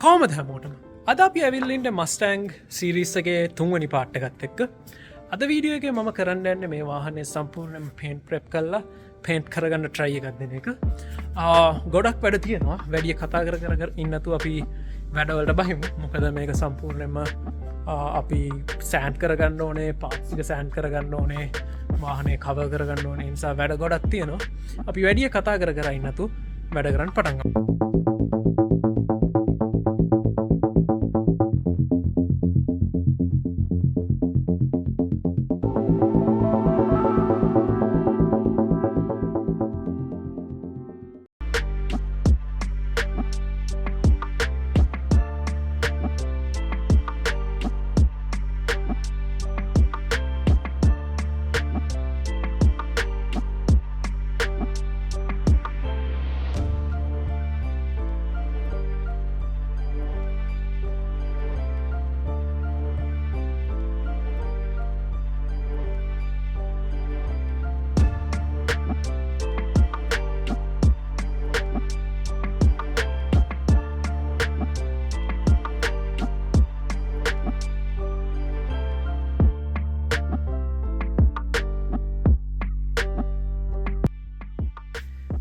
කෝමද හැමෝටම අද අපි ඇවිල්ලින්ට මස්ටෑන්ග් සිරිස්සගේ තුන්වනි පාට්ටගත් එක්ක අද වීඩියෝගේ මම කරන්න යන්න මේ වාහනේ සම්පූර්ණයෙන් පේන්ට් ප්‍රෙප් කල්ලා පේන්ට් කරගන්න ට්‍රයි එකක් දෙන එක ගොඩක් වැඩ තියෙනවා වැඩිය කතා කර ඉන්නතු අපි වැඩවලට බහිමු මොකද මේක සම්පූර්ණයෙන්ම අපි සෑන්් කරගන්න ඕනේ පාක්සික සෑන්් කරගන්න ඕනේ වාහනේ කව කරගන්න ඕනේ නිසා වැඩ ගොඩක් තියෙනවා අපි වැඩිය කතා කර ඉන්නතු වැඩ කරන්න පටන්ග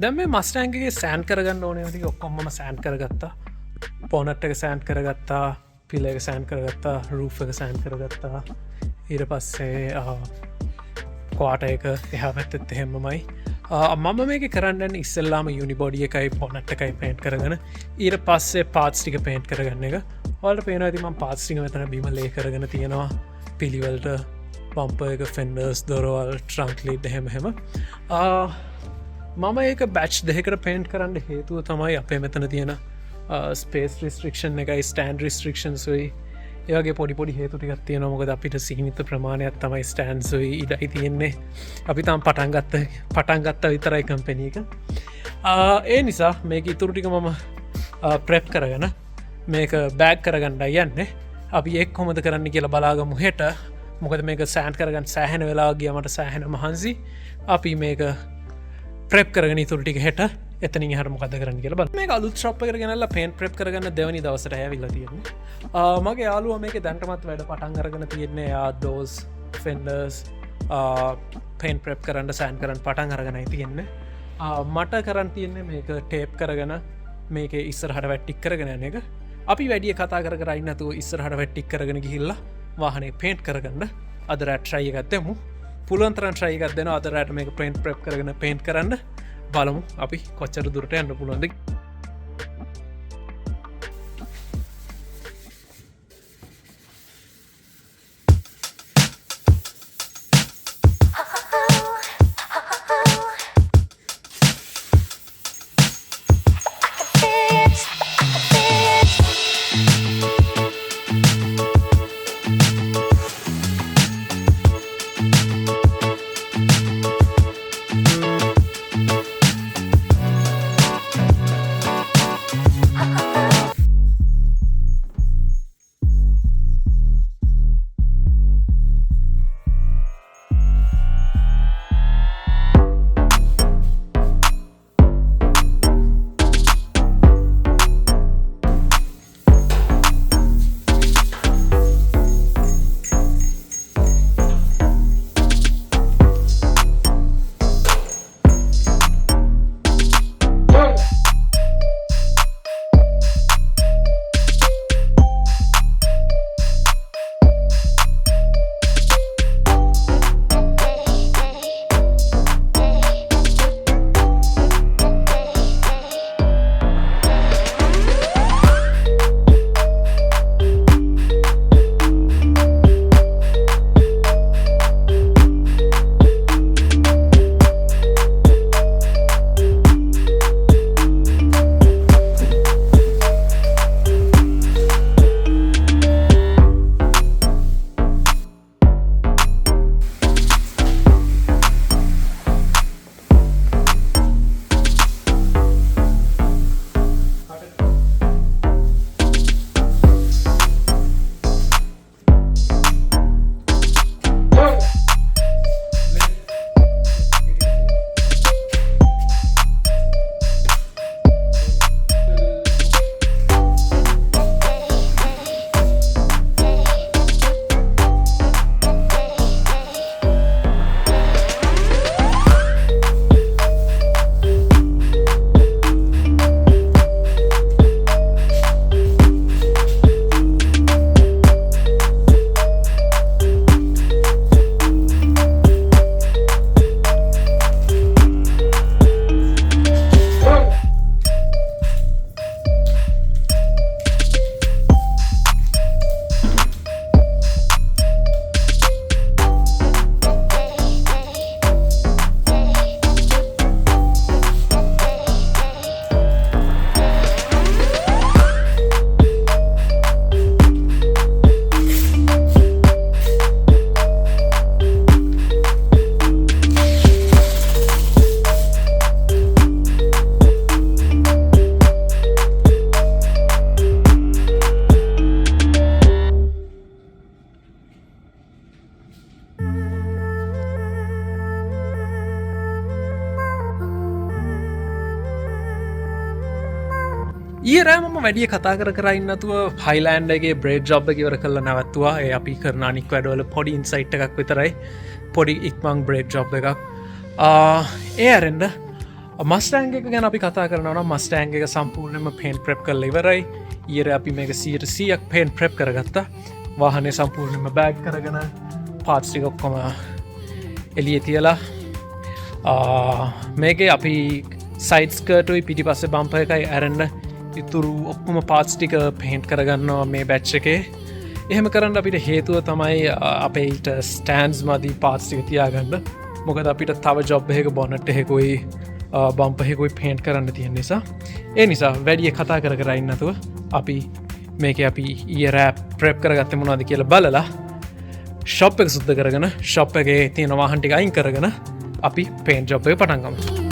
දැම මස්ටෑන්ගේ සෑන් කරගන්න ඕනති ඔක්කොම්ම සෑන් කරගත්තා පෝනට් එක සෑන් කරගත්තා පිල එක සෑන් කරගත්තා රූ් එක සෑන් කරගත්තා ඊට පස්සේ කවාට එක එහා පැත්තෙත් එහෙමමයි මම මේක කරන්න ඉස්සල්ලාම යුනිබෝඩිය එකයි පොනට් එකයි පේන්ට් කරගන ඊට පස්සේ පාත්ස්ටික පේන්ට් කරගන්න එක වලට පේන ඇතිම පාත්ස්ටික මෙතන බිම ලේ කරගෙන තියෙනවා පිළිවලට පම්ප එක ෆෙන්ඩර්ස් දොරවල් ට්‍රංක්ලිඩ් හෙම මම ඒක බැච් දෙකට පේන්ට් කරන්න හේතුව තමයි අපේ මෙතන තියෙන ස්පේස් රිස්ට්‍රික්ෂන් එකයි ස්ටෑන්ඩ් රිස්ට්‍රික්ෂන්ස්යි ඒගේ පොඩිපොඩි හේතුටිකත් තියෙන මොකද අපිට සිහිමිත ප්‍රමාණයක් තමයි ස්ටෑන්සුයි ඉඩයි තියෙන්නේ අපි තම් පටන්ගත්ත විතරයි කම්පැනී එක ඒ නිසා මේක ඉතුරටික මම ප්‍රෙප් කරගන මේක බෑග් කරගන්නඩ යන්න අපි එක් හොමද කරන්න කියලා බලාගමු හෙට මොකද මේක සෑන්් කරගන්න සෑහෙන වෙලා ගියමට සෑහෙන මහන්සි අපි මේක ප්‍රප් කරගෙන තුරටික හෙට එතනි හර මොකද කරන්න කියල බ මේ අලු ්‍රප් කරගෙනල්ල පේන් ප්‍රප් කරගන්න දෙවනි දවසට ඇවිල්ල තියෙන මගේ යාලුව මේක දැන්ටමත් වැඩ පටන් කරගෙන තියෙන්නේ ඩෝස් ෆෙන්ඩර්ස් පේන් ප්‍රප් කරන්න සෑන් කරන්න පටන් අරගෙනයි තියෙන්නේ මට කරන්න තියෙන්නේ මේක ටේප් කරගෙන මේක ඉස්සරහට වැට්ටික් කරගෙන එක අපි වැඩිය කතා කරයින්නතු ඉස්සරහට වැට්ටික් කරගෙන ගිහිල්ලා වාහනේ පේන්ට් කරගන්න අදරට ට්‍රයි එකත්තෙමු පුළන්තරන් ශ්‍රයිකත් දෙන අදරට මේක පේන්ට් ප්‍රප් කරගෙන පේන්ට් කරන්න බලමු අපි කොච්චර දුරට යන්න පුළුවන්ද ඊරෑමම වැඩිය කතා කරන්නතුව හයිලන්ඩගේ බ්‍රේඩ් ජොබ් එකවර කල නැවත්තුවා ඒ අපි කරන අනික් වැඩවල පොඩි ඉන්සයිට් එකක් විතරයි පොඩි ඉක්මං බ්‍රේඩ් ජොබ් එකක් ඒ අරෙන්ඩ මස්ටෑන්ග එක ගැන අපි කතා කරනවන මස්ටෑන්ග එක සම්පූර්ණයම පේන් ප්‍රප් කල් ඉවරයි ඊර අපි මේක 100ක් පේන් ප්‍රප් කරගත්තා වාහනය සම්පූර්ණයම බෑග් කරගෙන පාත්ස්ටික ඔක්කොම එලිය තියලා මේක අපි සයිටස්කටුයි පිටි පස්සේ බම්ප එකයි ඇරන්න ඉතුරු ඔක්කොම පාත්ස්ටික පේන්ට් කරගන්නවා මේ බැච්ච එකේ එහෙම කරන්න අපිට හේතුව තමයි අපේට ස්ටෑන්ස් මදී පාත්ස්ටික තියාගන්න මොකද අපිට තව ජොබ් එක බොනට් එහෙකුයි බම්පහෙකුයි පේන්ට් කරන්න තියෙන නිසා ඒ නිසා වැඩිය කතා කරන්නතුව අපි මේක අපි ඊරෑ ප්‍රප් කරගත්ත මොනාද කියලා බලලා ශොප් එක සුද්ද කරගෙන ශොප් එකේ තියෙන වාහන්ටික අයින් කරගෙන අපි පේන්ට් ජොබ් එක පටන් ගමු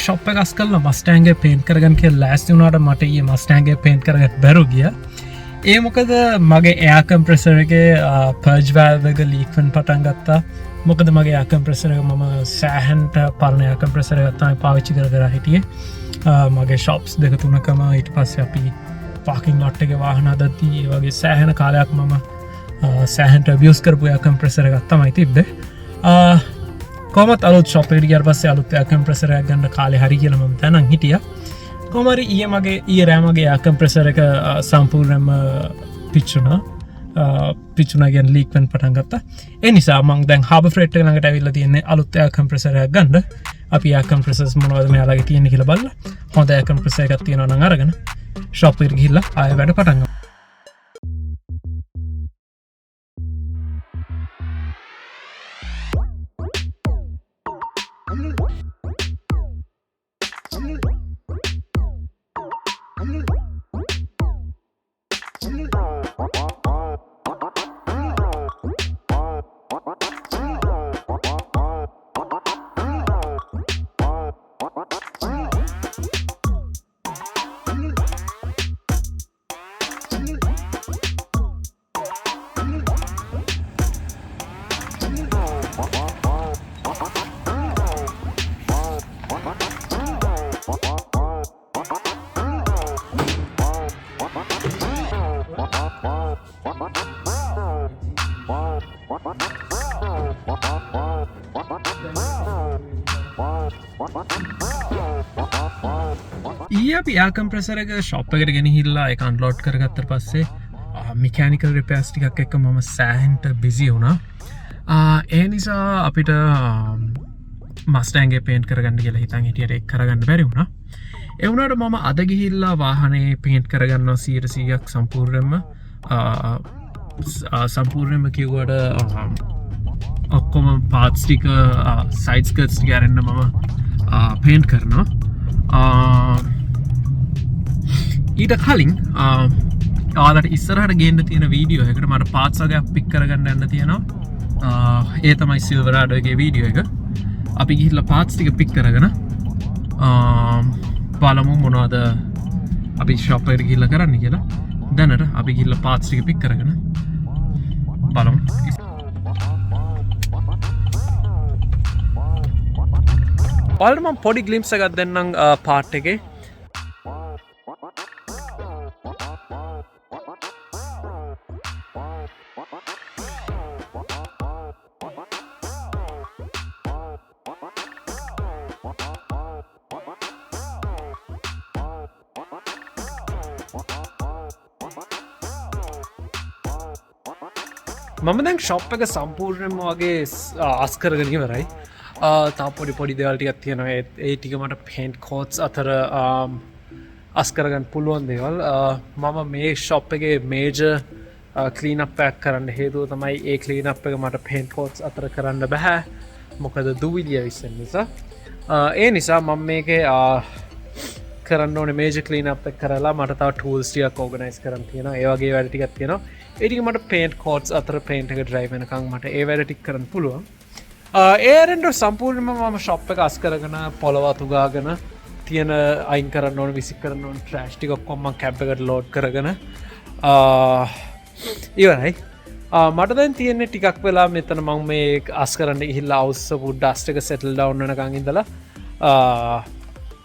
ශොප් එකස් කල්ල මස්ටෑන්ගේ පේන්ට් කරගන් කිය ලෑස්ති වුණට මට ඒ මස්ටෑන්ගේ පේන්ට් කරගත් බැරු ගිය ඒ මොකද මගේ එයාකම්ප්‍රෙසරගේ පර්ජ්වෑල්වක ලීක්වන් පටන් ගත්තා මොකද මගේ යාකම්ප්‍රෙසරක මම සෑහන්ට පරණ යාකම්ප්‍රෙසර ගත්තමයි පාවිච්චි කර හිටියේ මගේ ශොප්ස් දෙක තුනකම ඉට පස්ස අපි පාකින් ලොට් එක වාහන අදත්ති ඒ වගේ සෑහන කාලයක් මම සෑහන්ට වියස් කරපු යාකම්ප්‍රෙසර ගත්තමයි තිබ්බේ කොමත් අලුත් ශොප්ට ගියර පස්සේ අලුත් යාකම්ප්‍රෙසරයක් ගන්න කාලේ හරි කියලා මම දැනන් හිටියා කොහමරි ඊයේ මගේ ඊයේ රෑමගේ යාකම්ප්‍රෙසර එක සම්පූර්ණයෙන්ම පිච්චුණා කියන ලීක් වෙන්න පටන් ගත්තා ඒ නිසා මම දැන් හාබර් ෆ්‍රේට් එක ළඟට ඇවිල්ලා තියෙන්නේ අලුත් යාකම්ප්‍රෙසරයක් ගන්න අපි යාකම්ප්‍රෙසර්ස් මොනවද මෙයාලගේ තියෙන්නේ කියලා බලලා හොඳ යාකම්ප්‍රෙසර් එකක් තියෙනවා නම් අරගෙන ෂොප් එකට ගිහිල්ලා ආයෙ වැඩ පටන් ගමු අපි යාකම්ප්‍රෙසර් එක ෂොප් එකට ගෙනහිල්ලා ඒක අන්ලෝඩ් කරගත්තට පස්සේ මෙකැනිකල් රිපෙයාර්ස් ටිකක් එක්ක මම සෑහෙන්ට බිසි වුණා ඒ නිසා අපිට මස්ටෑන්ගේ පේන්ට් කරගන්න කියලා හිතන් හිටියට ඒක කරගන්න බැරි වුණා ඒ වුණාට මම අද ගිහිල්ලා වාහනේ පේන්ට් කරගන්නවා 100%ක් සම්පූර්ණයෙන්ම කිව්වට ඔක්කොම පාර්ට්ස් ටික සයිඩ් ස්කර්ට්ස් ටික අරන්න මම පේන්ට් කරනවා ඊට කලින් ආලට ඉස්සරහට ගේන්න තියෙන වීඩියෝ එකට මට පාත්සගයක් පික් කරගන්න යන්න තියෙනවා ඒ තමයි සිල්වරාඩෝගේ වීඩියෝ එක අපි ගිහිල්ලා පාත්ස් ටික පික් කරගෙන බලමු මොනවද අපි ෂොප් එකට ගිහිල්ලා කරන්න කියලා දැනට අපි ගිහිල්ලා පාත්ස් ටික පික් කරගෙන බලමු බලන්න මම පොඩි ග්ලිම්ස් එකක් දෙන්නම් පාර්ට් එකේ මම දැන් ශොප් එක සම්පූර්ණයම වගේ ආස්කරගෙන ඉවරයි. තා පොඩි දෙවල් ටිකක් තියෙනවා. ඒ ටික මට පේන්ට් කෝට්ස් අතර අස්කරගන්න පුළුවන් දේවල්. මම මේ ශොප් එකේ මේජර් ක්ලීනප් පැක් කරන්න හේතුව තමයි ඒ ක්ලීනප් එක මට පේන්ට් කෝට්ස් අතර කරන්න බැහැ. මොකද දුවිලිය විස්සෙන් නිසා. ඒ නිසා මම මේකේ කරන්න ඕනේ මේජර් ක්ලීනප් එක කරලා මට තව ටූල්ස් ටිකක් ඕගනයිස් කරන්න තියෙනවා. ඒ වගේ වැඩ ටිකක් තියෙනවා. ඒ ටික මට පේන්ට් කෝට්ස් අතර පේන්ට් එක ඩ්‍රයිව් වෙනකන් මට ඒ වැඩ ටික කරන්න පුළුවන්. ඒරෙන්ට සම්පූර්ණම මම ශොප් එක අස් කරගෙන පොළොව අතුගාගෙන තියෙන අයින් කරන්න ඕන විසි කරන්න ඕන ට්‍රෑෂ් ටික ඔක්කොම කැප් එකට ලෝඩ් කරගෙන ඉවරයි. මට දැන් තියෙන්නේ ටිකක් වෙලා මෙතන මම මේ අස් කරන්න ගිහිල්ලා අවුස්සපු ඩස්ට් එක සෙටල් ඩවුන් වෙනකන් ඉඳලා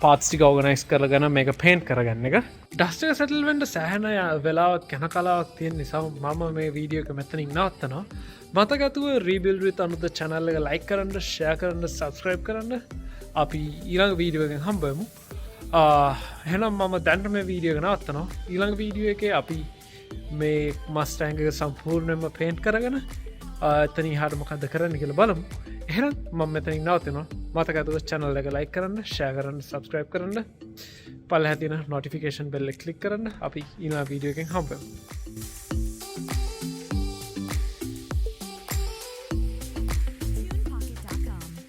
පාර්ට්ස් ටික ඕගනයිස් කරගෙන මේක පේන්ට් කරගන්න එක. ඩස්ට් එක සෙටල් වෙන්න සෑහෙන වෙලාවක් යන කලාවක් තියෙන නිසා මම මේ වීඩියෝ එක මෙතනින් නවත්තනවා. මතක ඇතුව රීබිල්ඩ් විත් අනුද channel එක like කරන්න, share කරන්න, subscribe කරන්න. අපි ඊළඟ වීඩියෝ එකෙන් හම්බෙමු. එහෙනම් මම දැන්ට මේ වීඩියෝ එක නවත්තනවා. ඊළඟ වීඩියෝ එකේ අපි මේ මස්ටෑන් එක සම්පූර්ණයෙන්ම පේන්ට් කරගෙන එතනින් එහාට මොකද්ද කරන්න කියලා බලමු. එහෙනම් මම මෙතනින් නවතිනවා. මතක ඇතුව channel එක like කරන්න, share කරන්න, subscribe කරන්න. පල්ලෙහා තියෙන notification bell එක click කරන්න. අපි ඊළඟ වීඩියෝ එකෙන් හම්බෙමු.